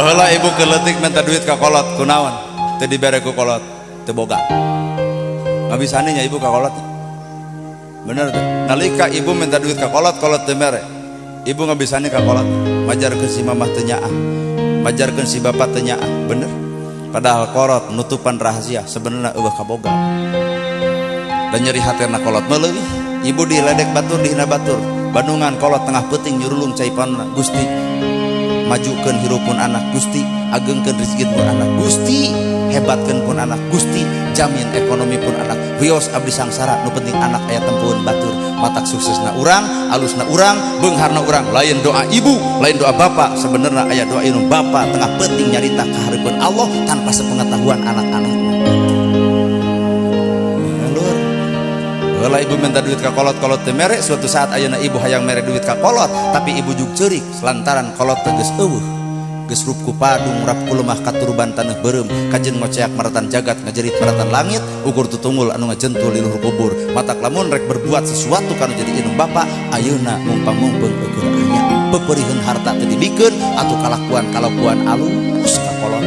heula ibu keletik minta duit ka kolot kunaon teu dibere ku kolot teu boga ngabisani nya ibu ka kolot bener tuh nalika ibu minta duit ka kolot teu mere ibu ngabisani ka kolot majarkeun si mamah teu nyaah majarkeun si bapak teu nyaah bener padahal kolot nutupan rahasia sebenarnya eueuh kaboga dan nyeri hatena kolot meuleui ibu diledek batur dihina batur bandungan kolot tengah peuting nyurulung caipanna Gusti majukeun hirupun anak Gusti agengkeun rezeki pun anak Gusti hebatkeun pun anak Gusti jamin ekonomi pun anak wios abdi sangsara nu penting anak aya tempuhun batur matak suksesna urang alusna urang beungharna urang lain doa ibu lain doa bapak sebenarnya aya doa inu bapak tengah penting nyarita kahareupeun Allah tanpa sepengetahuan anak-anakna heula ibu minta duit ka kolot teu mere suatu saat ayeuna ibu hayang mere duit ka kolot tapi ibu jug ceurik lantaran kolot teh geus eueuh geus rup ku padung rap ku lemah katurban taneuh beureum kajeun ngoceak maratan jagat ngajerit maratan langit ukur tutunggul anu ngajentul di luhur kubur matak lamun rek berbuat sesuatu kanu jadi inung bapa ayeuna mumpang-mumpung eukeun anya peperihun harta teu dibikeun atuh kalakuan alus ka kolot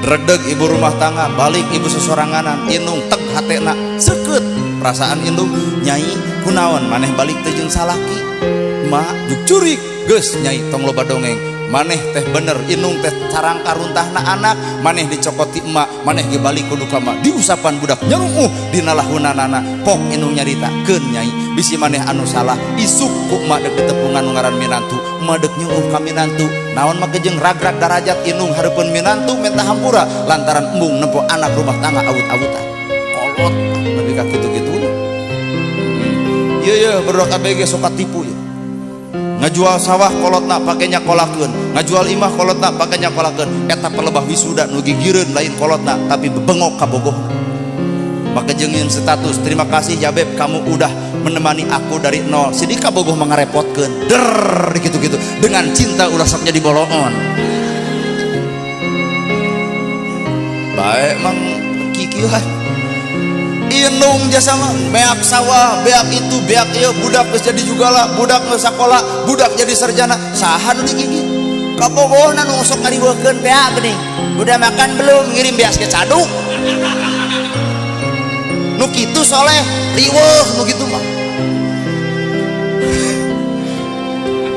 redeg ibu rumah tangga balik ibu sesoranganan inung tek hatena seukeut perasaan indung nyai kunaon maneh balik teh jeung salaki mak juk curik geus nyai tong loba dongeng maneh teh bener inung teh carang karuntahna anak maneh dicokoti emak maneh ge balik kudu ka mak diusapan budak nyarumuh dina lahunanana pok inung nyaritakeun nyai bisi maneh anu salah isuk ku emak deuk ditepungan nu ngaran minantu emak deuk nyuruh ka minantu naon make jeung ragrag darajat inung hareupeun minantu minta hampura lantaran embung nempo anak rumah tangga awut-awutan kolot nepi ka kitu-kituna ieu berdoa kabeh ge sok tipu ya ngajual sawah kolotna pake nyakolakeun ngajual imah kolotna pake nyakolakeun eta pelebah wisuda nu gigireun lain kolotna tapi bebengok ka bogohna maka jeung status terima kasih ya beb kamu udah menemani aku dari nol sidika bogoh mangarepotkeun der gitu-gitu dengan cinta ulah sok jadi bolongan bae mang kikieuhan inung jasa mah beak sawah beak itu beak ieu budak geus jadi jugala budak geus sakola budak jadi sarjana saha nu digigit kabogohna nu sok ngariweukeun beak geuning udah makan belum ngirim beas ke caduk nu kitu soleh riweuh nu kitu mah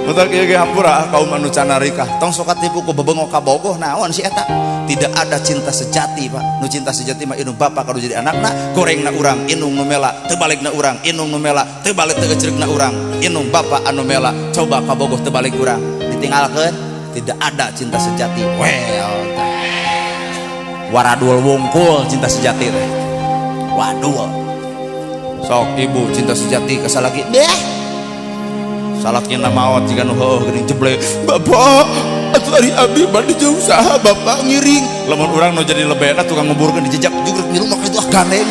utak ieu ge hampura kaum anu canarikah tong sok katipu ku bebengok ka bogoh naon si eta tidak ada cinta sejati pak nu cinta sejati mah inung bapa kalau jadi anakna gorengna urang inung nu mela teu balikna urang inung nu mela teu balik teu gecreugna urang inung bapa anu mela coba ka bogoh teu balik urang ditinggalkeun tidak ada cinta sejati well waradul wungkul cinta sejati teh waduh sok ibu cinta sejati kasalaki deh salaknya maot jika nu heuh geuning jeble bapak atuh ari abdi bade jauh saha bapak ngiring lamun urang nu jadi lebena tukang nguburkeun di jejak jugrek di rumah itu gandeng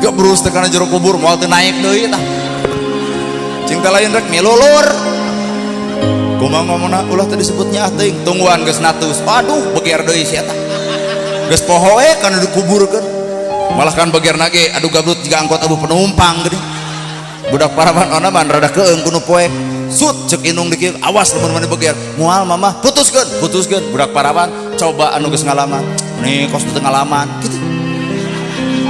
gak berus teh kana jero kubur moal teu naik deui tah cing teh lain rek milulur kumaha ngomongna ulah teh disebutnya teuing tungguan geus natus aduh beger deui si eta geus poho we kana dikuburkeun malah kan begerna ge aduh gablut jiga angkot abu penumpang geuning budak parawan ona man rada keung kuno poek sut cek inung dikir awas lamun maneh beger moal mamah putuskeun budak parawan coba anu geus ngalaman nih kos teu ngalaman kitu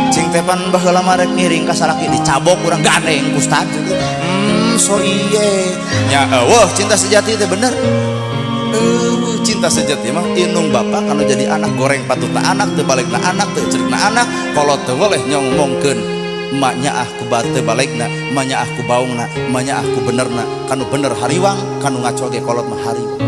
cing teh pan baheula mah rek ngiring ka salaki dicabok urang gandeng ustad so iye nya eueuh cinta sejati teh bener cinta sejati mah inung bapak kalau jadi anak goreng patutna anak teu balikna anak teu cerikna anak kolot teu boleh nyomongkeun emaknya aku bate balikna emaknya aku baungna emaknya aku benerna kanu bener hariwang kanu ngaco ge kolot mah hariwang